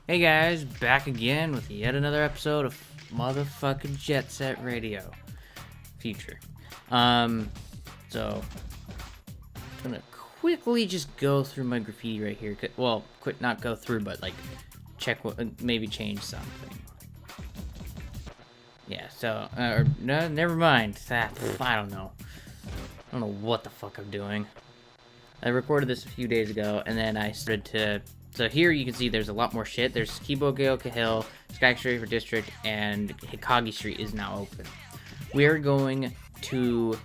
Hey guys, back again with yet another episode of motherfucking Jet Set Radio Future. So I'm gonna quickly just go through my graffiti right here. Well, not go through, but like check what, maybe change something. Yeah. So, no, never mind. I don't know. I don't know what the fuck I'm doing. I recorded this a few days ago, and then I started to. So here you can see there's a lot more shit. There's Kibogaoka Hill, Skyscraper District, and Hikage Street is now open. We are going to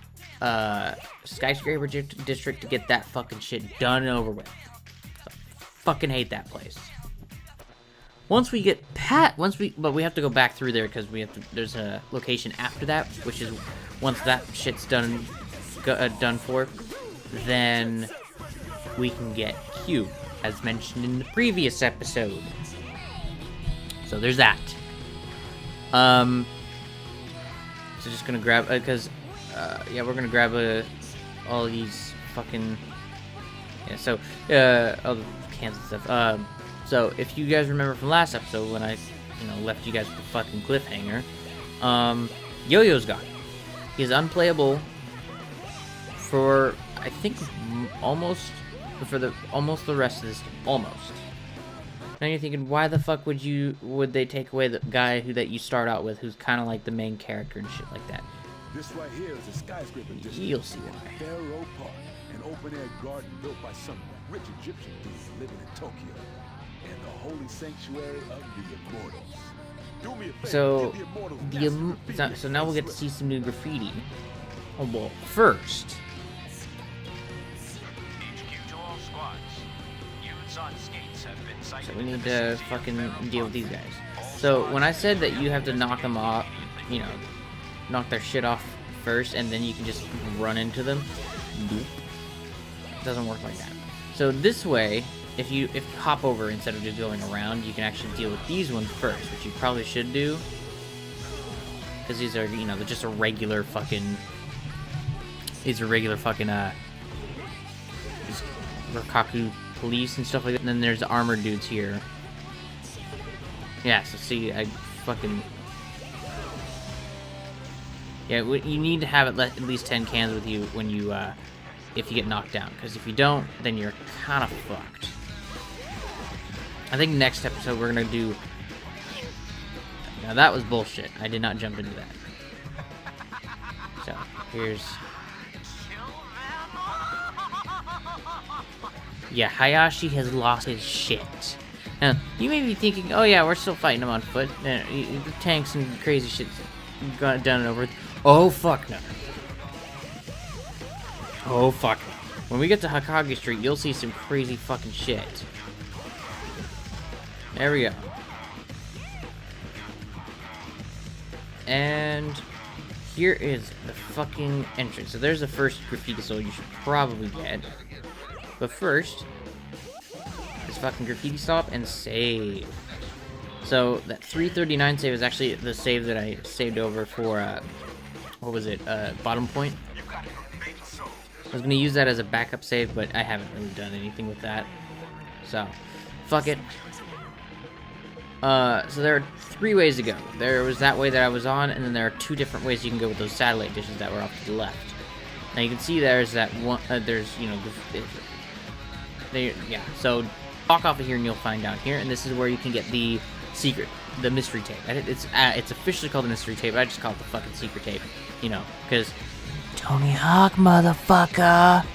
Skyscraper District to get that fucking shit done and over with. So, fucking hate that place. But we have to go back through there because there's a location after that, which is once that shit's done for, then we can get Q, as mentioned in the previous episode. So there's that. So just gonna grab because we're gonna grab all these fucking all the cans and stuff. So if you guys remember from last episode when I left you guys with a fucking cliffhanger, Yo-Yo's gone. He's unplayable for I think almost the rest of this game. Almost. Now you're thinking, why the fuck would they take away the guy that you start out with, who's kind of like the main character and shit like that? This right here is a skyscraper district. You'll see why. Pharaoh Park, an open-air garden built by some rich Egyptian dudes living in Tokyo, and the holy sanctuary of the immortals. Do me a favor, So, give the immortals so now we'll get to see some new graffiti. Oh well, first. So we need to fucking deal with these guys. So when I said that you have to knock them off, knock their shit off first, and then you can just run into them, it doesn't work like that. So this way, if you hop over instead of just going around, you can actually deal with these ones first, which you probably should do, because these are they're just a regular fucking. These are regular fucking Rakaku police and stuff like that. And then there's the armored dudes here. Yeah, so see, I fucking... Yeah, you need to have at least 10 cans with you when you, if you get knocked down. Because if you don't, then you're kind of fucked. I think next episode we're gonna do... Now that was bullshit. I did not jump into that. So, here's... Yeah, Hayashi has lost his shit. Now, you may be thinking, oh yeah, we're still fighting him on foot. The tanks and crazy shit's got done and over with. Oh fuck no. Oh fuck no. When we get to Hikage Street, you'll see some crazy fucking shit. There we go. And here is the fucking entrance. So there's the first graffiti soul you should probably get. But first, this fucking graffiti stop and save. So that 339 save is actually the save that I saved over for, what was it, bottom point? I was gonna use that as a backup save, but I haven't really done anything with that. So, fuck it. So there are 3 ways to go. There was that way that I was on, and then there are 2 different ways you can go with those satellite dishes that were off to the left. Now you can see there's that one, yeah, so walk off of here and you'll find out here, and this is where you can get the secret, the mystery tape. It's officially called the mystery tape, but I just call it the fucking secret tape, because Tony Hawk, motherfucker.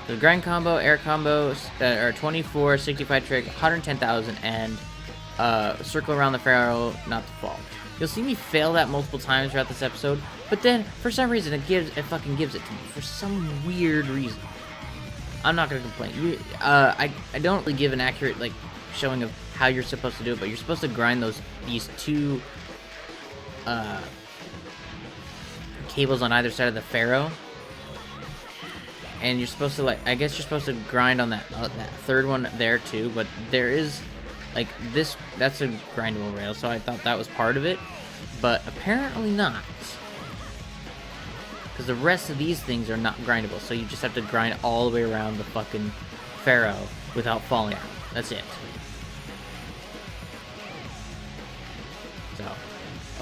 The grind combo, air combos are 24, 65 trick, 110,000, and circle around the Pharaoh, not to fall. You'll see me fail that multiple times throughout this episode, but then for some reason it fucking gives it to me for some weird reason. I'm not gonna complain. I don't really give an accurate showing of how you're supposed to do it, but you're supposed to grind these 2 cables on either side of the Pharaoh, and you're supposed to I guess you're supposed to grind on that third one there too. But there is this. That's a grindable rail, so I thought that was part of it, but apparently not. Because the rest of these things are not grindable, so you just have to grind all the way around the fucking Pharaoh without falling out. That's it.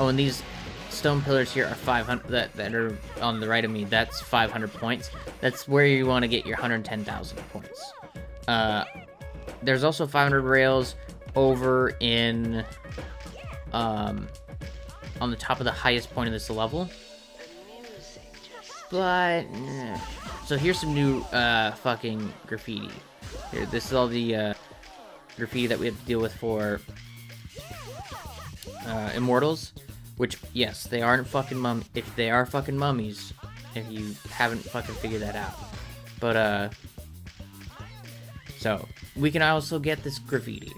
Oh, and these stone pillars here are 500, that are on the right of me, that's 500 points. That's where you want to get your 110,000 points. There's also 500 rails over in, on the top of the highest point of this level. But, so here's some new, fucking graffiti. Here, this is all the, graffiti that we have to deal with for, Immortals. Which, yes, they aren't fucking if they are fucking mummies, if you haven't fucking figured that out. But, so, we can also get this graffiti.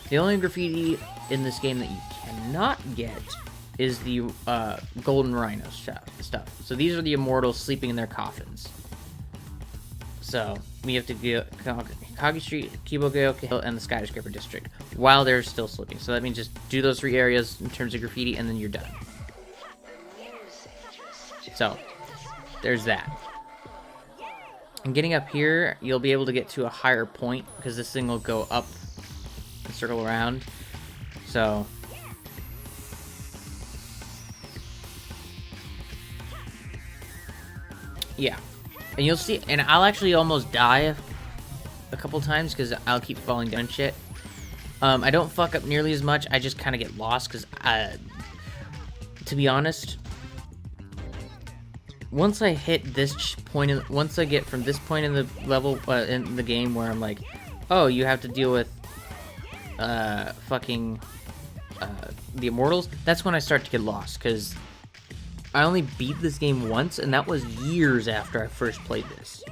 The only graffiti in this game that you cannot get is the, golden rhino stuff. So these are the immortals sleeping in their coffins. So, we have to get Kage Street, Kibogaoka Hill, and the Skyscraper District while they're still sleeping. So that means just do those 3 areas in terms of graffiti, and then you're done. So, there's that. And getting up here, you'll be able to get to a higher point, because this thing will go up and circle around. So, yeah. And you'll see, and I'll actually almost die a couple times because I'll keep falling down and shit. I don't fuck up nearly as much. I just kind of get lost because, to be honest, once I hit this point, once I get from this point in the level, in the game where I'm like, oh, you have to deal with, fucking, the Immortals, that's when I start to get lost because I only beat this game once, and that was years after I first played this.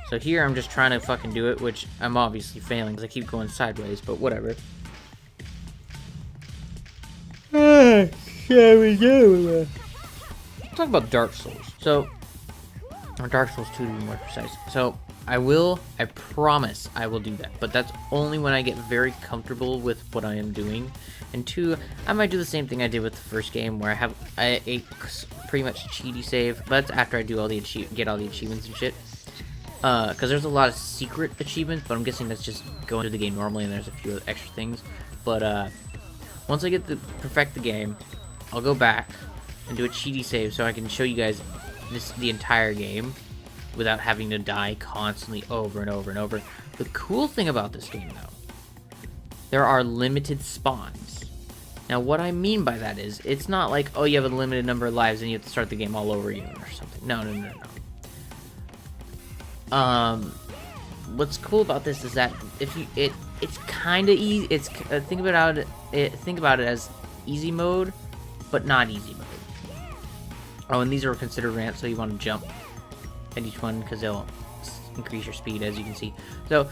So here I'm just trying to fucking do it, which I'm obviously failing because I keep going sideways, but whatever. Here we go. Talk about Dark Souls. So, or Dark Souls 2 to be more precise. So, I promise I will do that, but that's only when I get very comfortable with what I am doing. And 2, I might do the same thing I did with the first game, where I have a pretty much cheaty save, but that's after I do all the get all the achievements and shit. Because there's a lot of secret achievements, but I'm guessing that's just going through the game normally, and there's a few extra things. But once I get to perfect the game, I'll go back and do a cheaty save so I can show you guys the entire game without having to die constantly over and over and over. The cool thing about this game, though, there are limited spawns. Now, what I mean by that is, it's not like, oh, you have a limited number of lives and you have to start the game all over again or something. No. What's cool about this is that if you, it's kind of easy. It's think about it as easy mode, but not easy mode. Oh, and these are considered ramps, so you want to jump at each one because they'll increase your speed, as you can see. So,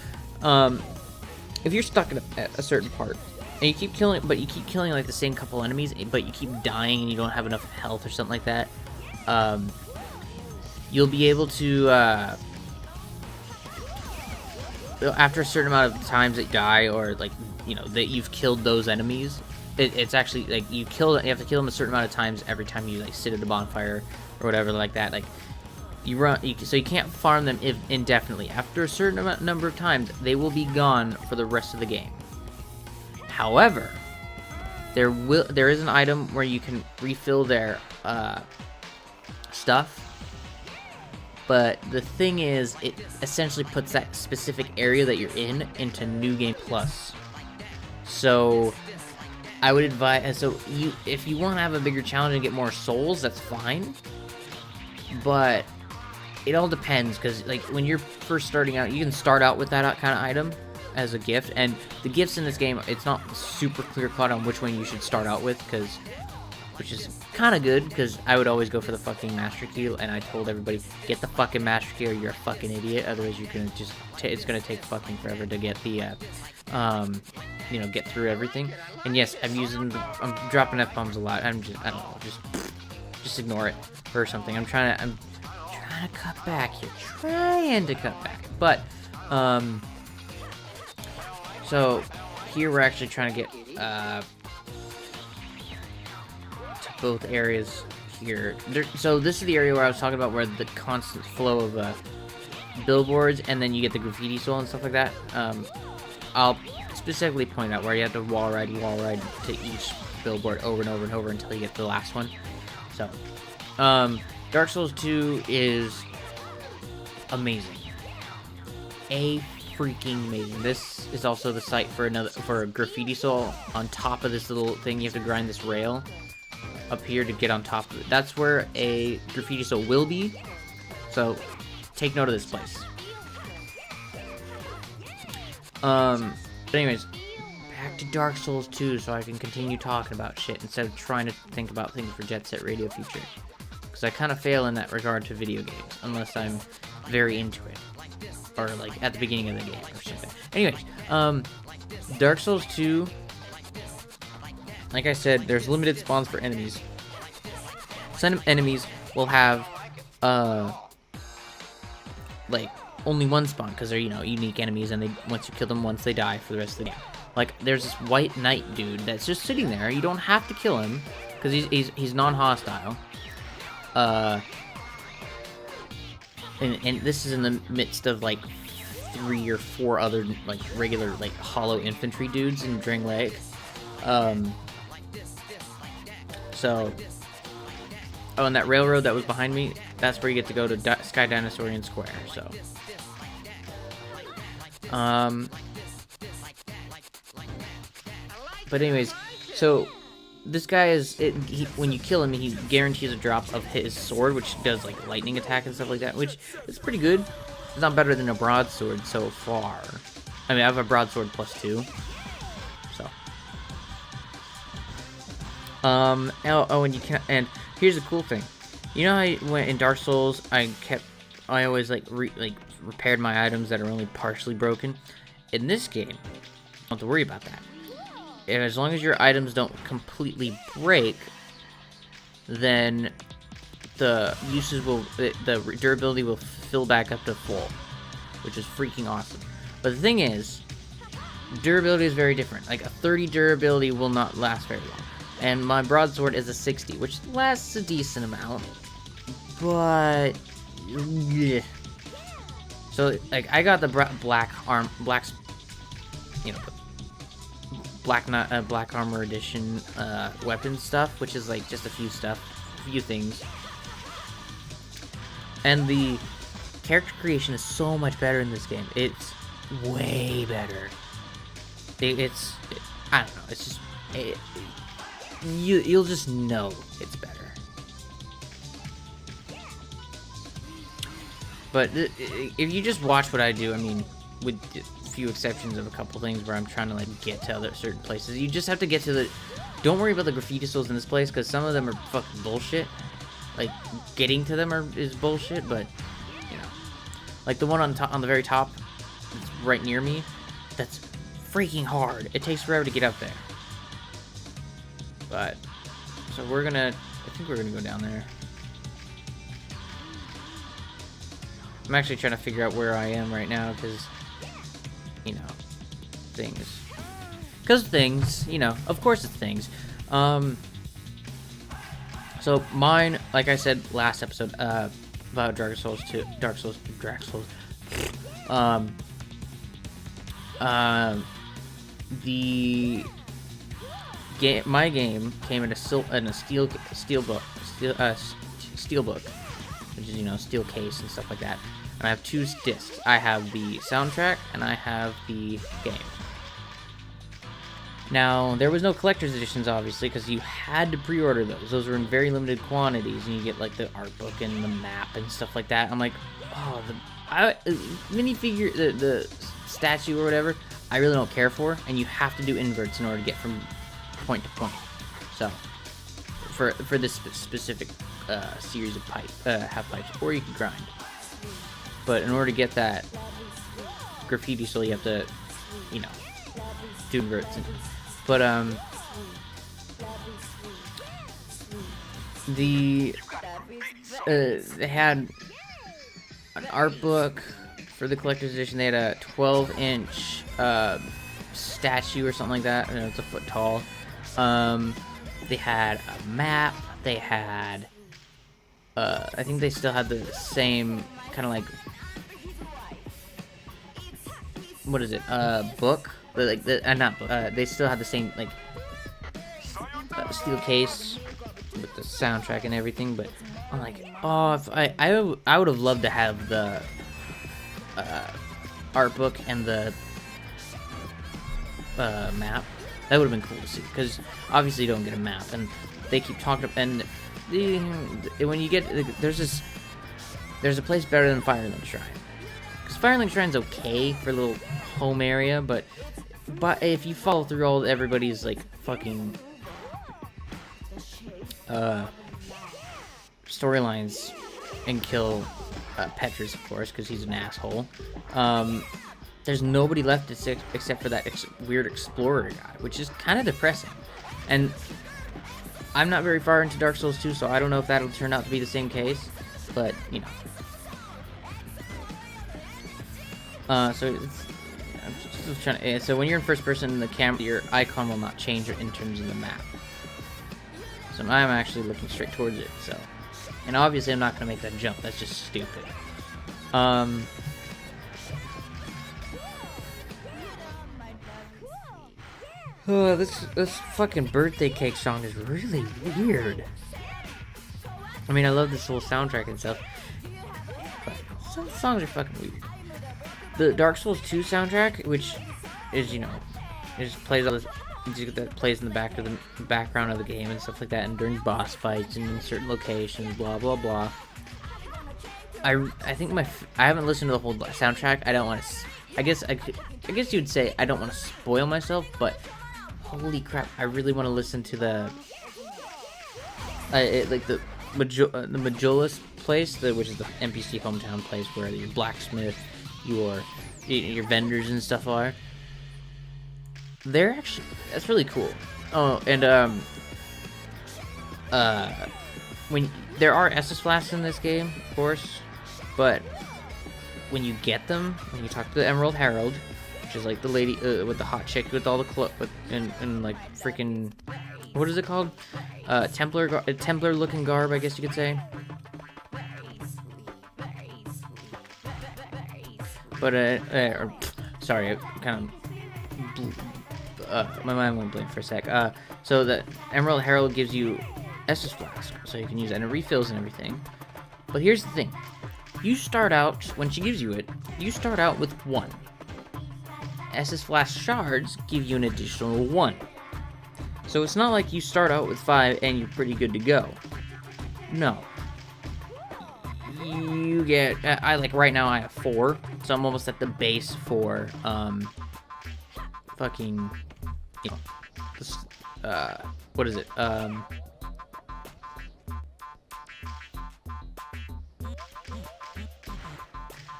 if you're stuck at a certain part and you keep killing, like the same couple enemies, but you keep dying and you don't have enough health or something like that, you'll be able to, after a certain amount of times that you die, or like, you know, that you've killed those enemies, it's actually like you have to kill them a certain amount of times every time you like sit at a bonfire or whatever like that. Like so you can't farm them indefinitely. After a certain number of times, they will be gone for the rest of the game. However, there is an item where you can refill their stuff. But the thing is, it essentially puts that specific area that you're in into New Game Plus. So I would advise, so if you want to have a bigger challenge and get more souls, that's fine. But it all depends, because like when you're first starting out, you can start out with that kind of item as a gift. And the gifts in this game, it's not super clear cut on which one you should start out with, which is kind of good, because I would always go for the fucking Master Key, and I told everybody, get the fucking Master Key or you're a fucking idiot, otherwise you're gonna just, it's gonna take fucking forever to get the, you know, get through everything. And yes, I'm dropping F-bombs a lot, I don't know, just ignore it, or something. I'm trying to cut back here, but, so, here we're actually trying to get, both areas here. So this is the area where I was talking about, where the constant flow of billboards, and then you get the graffiti soul and stuff like that. I'll specifically point out where you have to wall ride to each billboard over and over and over until you get to the last one. So, Dark Souls 2 is amazing. Freaking amazing. This is also the site for a graffiti soul. On top of this little thing, you have to grind this rail up here to get on top of it. That's where a graffiti soul will be. So take note of this place. But anyways, back to Dark Souls 2 so I can continue talking about shit instead of trying to think about things for Jet Set Radio Future. Because I kind of fail in that regard to video games, unless I'm very into it. Or like at the beginning of the game or something. Anyways, Dark Souls 2, like I said, there's limited spawns for enemies. Some enemies will have like only one spawn because they're, you know, unique enemies, and they, once you kill them once, they die for the rest of the game. Like there's this white knight dude that's just sitting there. You don't have to kill him because he's non-hostile. And this is in the midst of like 3 or 4 other like regular like hollow infantry dudes in Drang Lake. So, oh, and that railroad that was behind me, that's where you get to go to Sky Dinosaurian Square. So, but anyways, so this guy is, when you kill him, he guarantees a drop of his sword, which does like lightning attack and stuff like that, which is pretty good. It's not better than a broadsword so far. I mean, I have a broadsword +2. So. And you can, and here's the cool thing. You know how when in Dark Souls, I always like repaired my items that are only partially broken. In this game, you don't have to worry about that. As long as your items don't completely break, then the the durability will fill back up to full, which is freaking awesome. But the thing is, durability is very different. Like a 30 durability will not last very long, and my broadsword is a 60, which lasts a decent amount. But yeah. So like I got the black armor edition weapon stuff, which is like just a few things. And the character creation is so much better in this game. It's way better. I don't know. It's just you'll just know it's better. But if you just watch what I do, I mean, with a few exceptions of a couple things where I'm trying to like get to other certain places, you just have to get to the. Don't worry about the graffiti souls in this place because some of them are fucking bullshit. Like getting to them is bullshit, but you know, like the one on the very top, that's right near me, that's freaking hard. It takes forever to get up there. But so I think we're gonna go down there. I'm actually trying to figure out where I am right now because, you know, things. Because things, you know, of course it's things. So mine, like I said last episode, about Dark Souls 2, the game, my game came in a steel book, which is, you know, steel case and stuff like that. And I have 2 discs. I have the soundtrack and I have the game. Now, there was no collector's editions, obviously, because you had to pre-order those. Those were in very limited quantities, and you get, like, the art book and the map and stuff like that. I'm like, oh, the minifigure, the statue or whatever, I really don't care for, and you have to do inverts in order to get from point to point. So, for this specific series of half-pipes, or you can grind. But in order to get that graffiti soul, you have to, you know, do inverts. But they had an art book for the collector's edition. They had a 12-inch statue or something like that. I know it's a foot tall. They had a map. They had I think they still had the same kind of like, what is it? Book. But like not book. They still had the same like steel case with the soundtrack and everything, but I'm like, oh, if I would have loved to have the art book and the map. That would have been cool to see, because obviously you don't get a map, and they keep talking, and when you get, there's a place better than Firelink Shrine, because Firelink Shrine's okay for a little home area, but if you follow through all everybody's like fucking storylines and kill Petrus, of course, because he's an asshole, there's nobody left except for that weird explorer guy, which is kind of depressing. And I'm not very far into Dark Souls 2, so I don't know if that'll turn out to be the same case, but, you know. So it's, I'm just trying to, so when you're in first person, the camera, your icon will not change in terms of the map. So I'm actually looking straight towards it, so. And obviously I'm not going to make that jump, that's just stupid. Oh, this fucking birthday cake song is really weird. I mean, I love this whole soundtrack and stuff, but some songs are fucking weird. The Dark Souls 2 soundtrack, which is, you know, it just plays all this music that plays in the background of the game and stuff like that, and during boss fights and in certain locations, blah blah blah. I think I haven't listened to the whole soundtrack. I don't want to. I guess you'd say I don't want to spoil myself, but holy crap, I really want to listen to the like the Majora's place, which is the NPC hometown place where your blacksmith, your vendors and stuff are. They're actually, that's really cool. Oh, and when there are Estus flasks in this game, of course, but when you get them, when you talk to the Emerald Herald, which is like the lady with the hot chick with all the and like freaking, what is it called? Templar looking garb, I guess you could say. But sorry, kind of my mind went blank for a sec. So the Emerald Herald gives you Estus flask, so you can use that, and it refills and everything. But here's the thing: you start out, when she gives you it, you start out with 1. Estus flask shards give you an additional 1. So it's not like you start out with 5 and you're pretty good to go. No. You get, I like right now I have 4, so I'm almost at the base for fucking, you know, this, what is it? I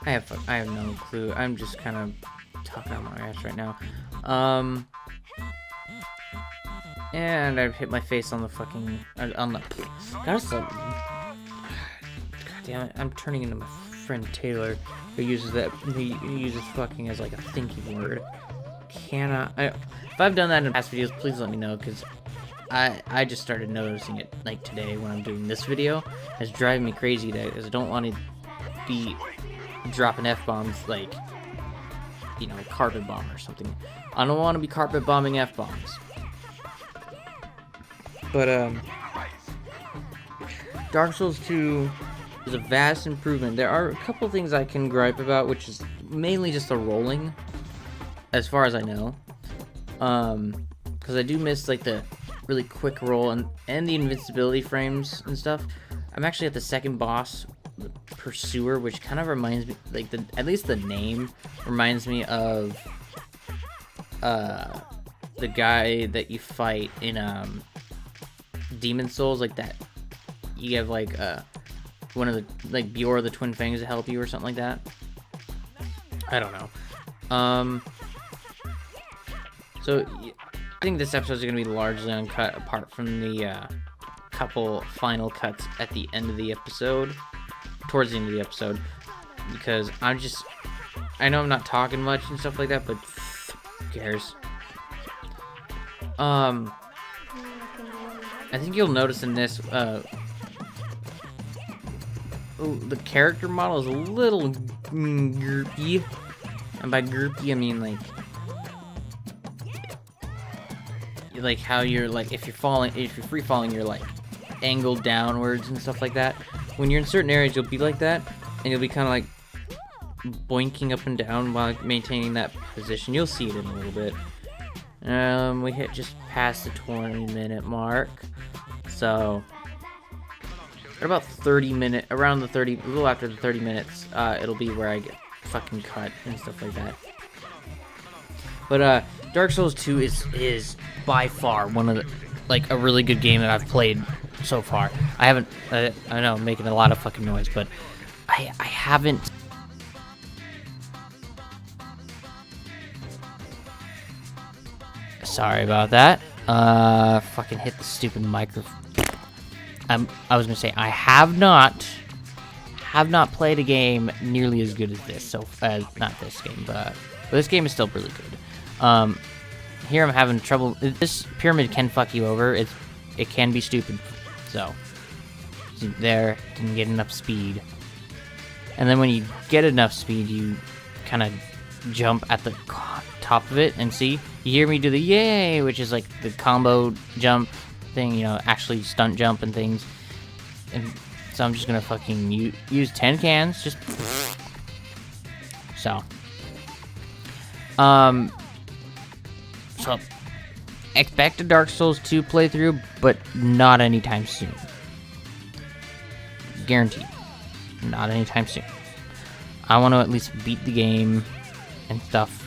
have no clue. I'm just kind of talking out my ass right now. And I've hit my face on the fucking, on the, God damn it, I'm turning into my friend Taylor, who uses fucking as like a thinking word. If I've done that in past videos, please let me know, because I just started noticing it like today when I'm doing this video. It's driving me crazy because I don't want to be dropping F-bombs like, you know, carpet bomb or something. I don't want to be carpet bombing F-bombs. But Dark Souls 2 is a vast improvement. There are a couple things I can gripe about, which is mainly just the rolling, as far as I know. Because I do miss like the really quick roll and the invincibility frames and stuff. I'm actually at the second boss, the Pursuer, which kind of reminds me, like, at least the name reminds me of the guy that you fight in Demon Souls, like that. You have like one of the, like, Bior the Twin Fangs to help you or something like that. I don't know. So I think this episode is going to be largely uncut, apart from the couple final cuts at the end of the episode, towards the end of the episode, because I know I'm not talking much and stuff like that, but who cares? I think you'll notice in this, the character model is a little groupy, and by groupy I mean like like how you're like if you're free falling, you're like angled downwards and stuff like that. When you're in certain areas, you'll be like that, and you'll be kind of like boinking up and down while maintaining that position. You'll see it in a little bit. We hit just past the 20-minute mark, so at about 30 minutes, a little after the 30 minutes, it'll be where I get fucking cut and stuff like that. But Dark Souls 2 is by far one of the, like, a really good game that I've played so far. I haven't, I know I'm making a lot of fucking noise, but I haven't. Sorry about that. Fucking hit the stupid microphone. I was gonna say I have not played a game nearly as good as this. So, not this game, but this game is still really good. Here I'm having trouble. This pyramid can fuck you over. It can be stupid. So, there, didn't get enough speed. And then when you get enough speed, you kind of jump at the top of it, and see, you hear me do the yay, which is like the combo jump thing, you know, actually stunt jump and things. And so I'm just gonna fucking use 10 cans, just so expect a Dark Souls 2 playthrough, but not anytime soon. Guaranteed. Not anytime soon. I want to at least beat the game and stuff.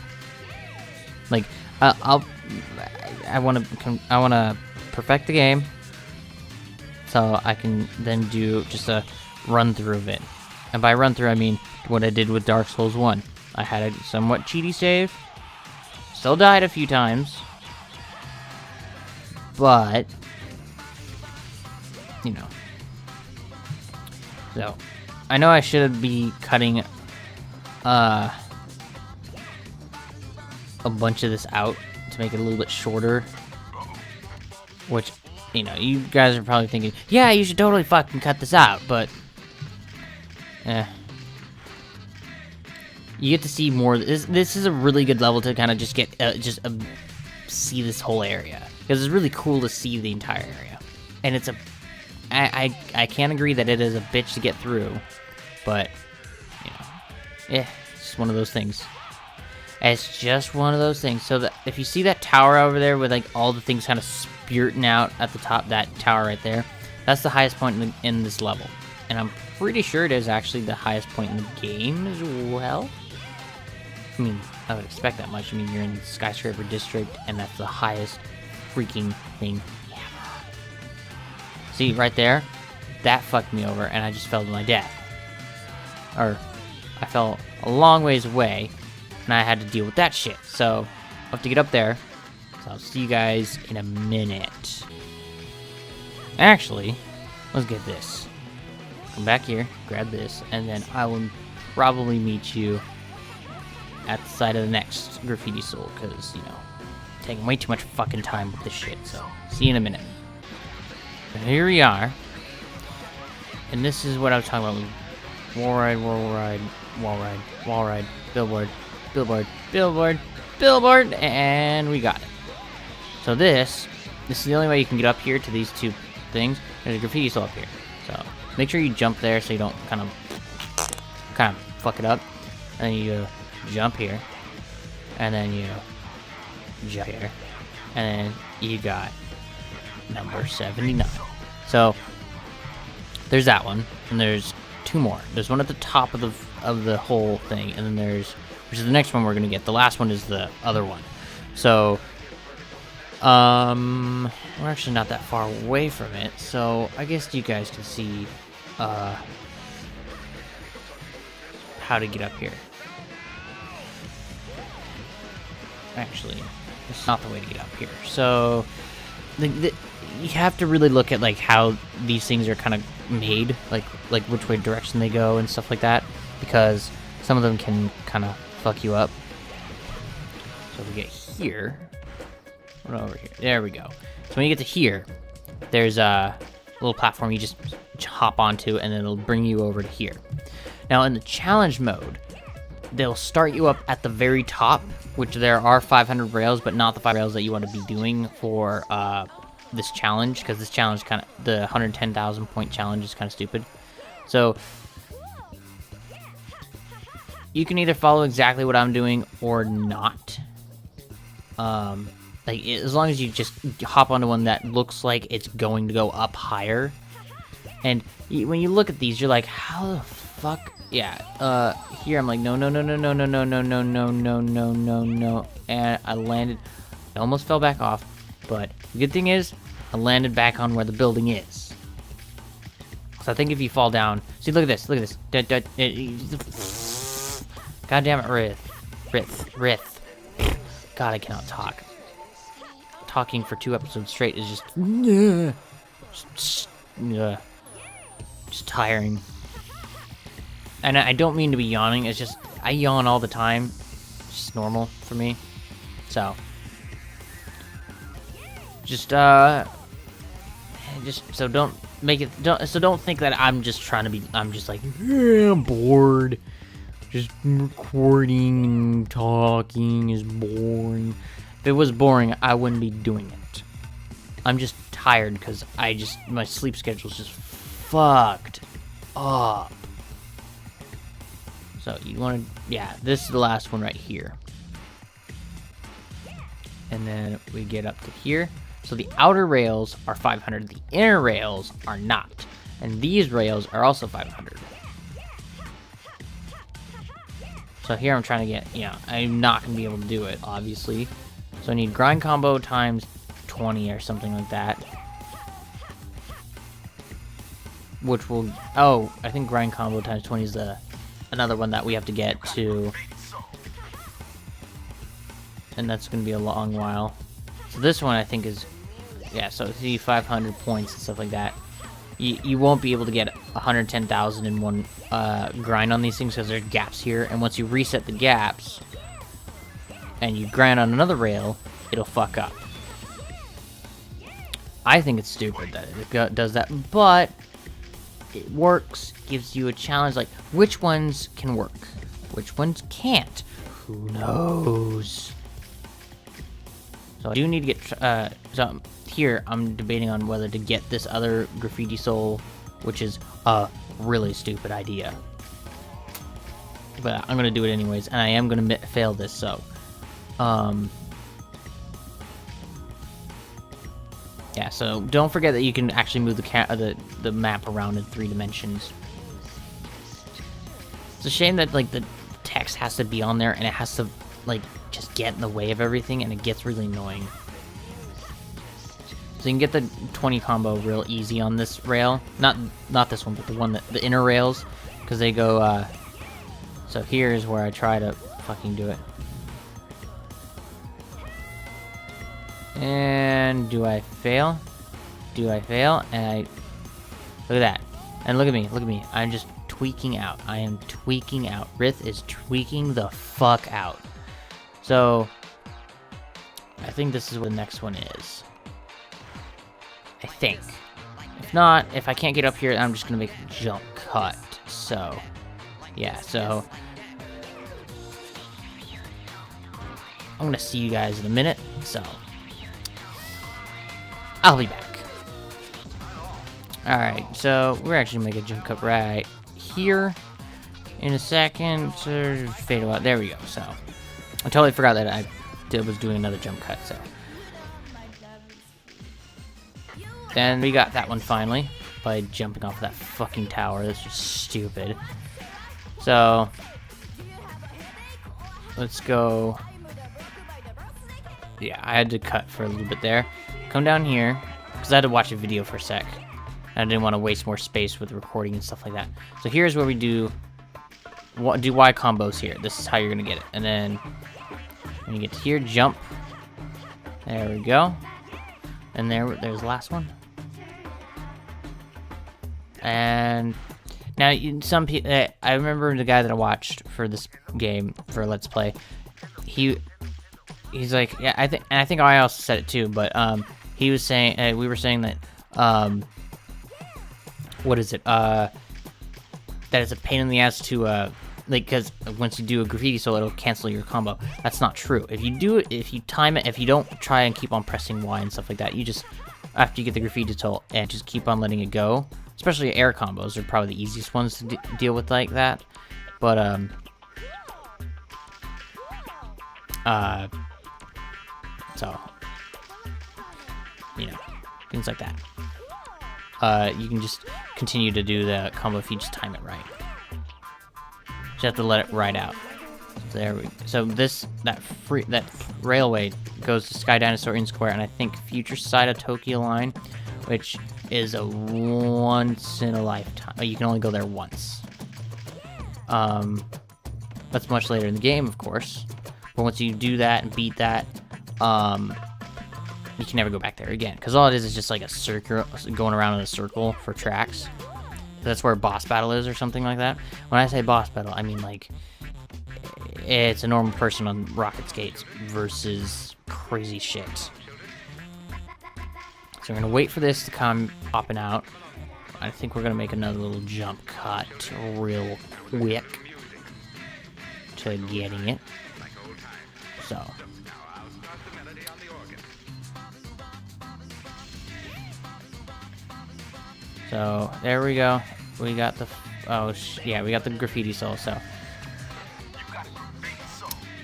Like, I want to perfect the game, so I can then do just a run through of it. And by run through, I mean what I did with Dark Souls 1. I had a somewhat cheaty save. Still died a few times, but you know. So I know I should be cutting a bunch of this out to make it a little bit shorter, which, you know, you guys are probably thinking, yeah, you should totally fucking cut this out, but you get to see more. This is a really good level to kind of just get see this whole area, because it's really cool to see the entire area, and it's I can't agree that it is a bitch to get through, but you know, it's just one of those things. It's just one of those things. So that if you see that tower over there with like all the things kind of spurting out at the top, that tower right there, that's the highest point in this level, and I'm pretty sure it is actually the highest point in the game as well. I mean, I would expect that much. I mean, you're in the Skyscraper district, and that's the highest freaking thing ever. See, right there? That fucked me over, and I just fell to my death. Or, I fell a long ways away, and I had to deal with that shit. So, I'll have to get up there. So, I'll see you guys in a minute. Actually, let's get this. Come back here, grab this, and then I will probably meet you at the side of the next graffiti soul, because, you know, taking way too much fucking time with this shit. So, see you in a minute. But here we are, and this is what I was talking about. Wall ride, wall ride, wall ride, wall ride, billboard, billboard, billboard, billboard, and we got it. So this is the only way you can get up here to these two things. There's a graffiti soul up here, so make sure you jump there so you don't kind of fuck it up. And then you jump here, and then you jump here, and then you got number 79. So there's that one, and there's two more. There's one at the top of the whole thing, and then there's, which is the next one we're gonna get. The last one is the other one. So we're actually not that far away from it, so I guess you guys can see how to get up here. Actually, it's not the way to get up here. So you have to really look at like how these things are kind of made, like which way direction they go and stuff like that, because some of them can kind of fuck you up. So we get here. What over here? There we go. So when you get to here, there's a little platform you just hop onto, and then it'll bring you over to here. Now in the challenge mode, they'll start you up at the very top, which there are 500 rails, but not the 5 rails that you want to be doing for this challenge, because this challenge the 110,000 point challenge is kind of stupid. So you can either follow exactly what I'm doing or not. Like, as long as you just hop onto one that looks like it's going to go up higher. And when you look at these, you're like, how the fuck? Yeah, here I'm like, no, no, no, no, no, no, no, no, no, no, no, no, no, no. And I landed, I almost fell back off. But the good thing is, I landed back on where the building is. So I think if you fall down, see, look at this, look at this. God damn it, Rith. God, I cannot talk. Talking for 2 episodes straight is just tiring. And I don't mean to be yawning, it's just, I yawn all the time. It's just normal for me. So, so don't make it, don't think that I'm just trying to be, I'm just like, yeah, I'm bored. Just recording and talking is boring. If it was boring, I wouldn't be doing it. I'm just tired because my sleep schedule's just fucked up. So you want to, yeah, this is the last one right here. And then we get up to here. So the outer rails are 500. The inner rails are not. And these rails are also 500. So here I'm trying to get, I'm not going to be able to do it, obviously. So I need grind combo times 20 or something like that. Which will, I think grind combo times 20 is another one that we have to get to. And that's going to be a long while. So this one I think is, yeah, so see 500 points and stuff like that. You won't be able to get 110,000 in one grind on these things because there's gaps here. And once you reset the gaps and you grind on another rail, it'll fuck up. I think it's stupid that it does that, but it works, gives you a challenge, like, which ones can work? Which ones can't? Who knows? So I do need to get, so here I'm debating on whether to get this other graffiti soul, which is a really stupid idea. But I'm gonna do it anyways, and I am gonna fail this, so. Yeah, so don't forget that you can actually move the map around in 3 dimensions. It's a shame that, like, the text has to be on there and it has to, like, just get in the way of everything, and it gets really annoying. So you can get the 20 combo real easy on this rail. Not this one, but the inner rails, because they go, so here's where I try to fucking do it. And do I fail? Do I fail? And look at that. And look at me. I'm just tweaking out. I am tweaking out. Rith is tweaking the fuck out. So I think this is what the next one is. I think. If not, if I can't get up here, I'm just gonna make a jump cut. So yeah, so I'm gonna see you guys in a minute. So I'll be back. Alright, so we're actually gonna make a jump cut right here in a second. So fade out. There we go. So I totally forgot that I was doing another jump cut. So then we got that one finally by jumping off that fucking tower. That's just stupid. So let's go. Yeah, I had to cut for a little bit there. Come down here, because I had to watch a video for a sec. I didn't want to waste more space with recording and stuff like that. So here's where we do Y combos here. This is how you're going to get it. And then when you get to here, jump. There we go. And there's the last one. And now some people, I remember the guy that I watched for this game, for Let's Play. He's like, yeah, I think I also said it too, but he was saying, we were saying that, what is it? That it's a pain in the ass to like, because once you do a graffiti soul, it'll cancel your combo. That's not true. If you do it, if you time it, if you don't try and keep on pressing Y and stuff like that, you just, after you get the graffiti soul, and just keep on letting it go. Especially air combos are probably the easiest ones to deal with like that. But, so, you know, things like that. You can just continue to do the combo if you just time it right. Just have to let it ride out. There we go. So that railway goes to Sky Dinosaur in Square, and I think Future Side of Tokyo Line, which is a once in a lifetime. You can only go there once. That's much later in the game, of course. But once you do that and beat that, you can never go back there again. Because all it is just like a circle, going around in a circle for tracks. That's where a boss battle is or something like that. When I say boss battle, I mean like it's a normal person on rocket skates versus crazy shit. So we're gonna wait for this to come popping out. I think we're gonna make another little jump cut real quick to getting it. So there we go. We got the yeah, we got the graffiti soul. So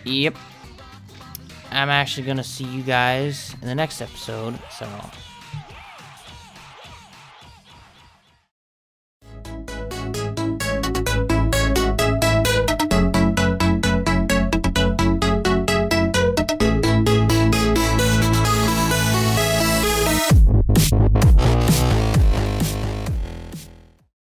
yep, I'm actually gonna see you guys in the next episode. So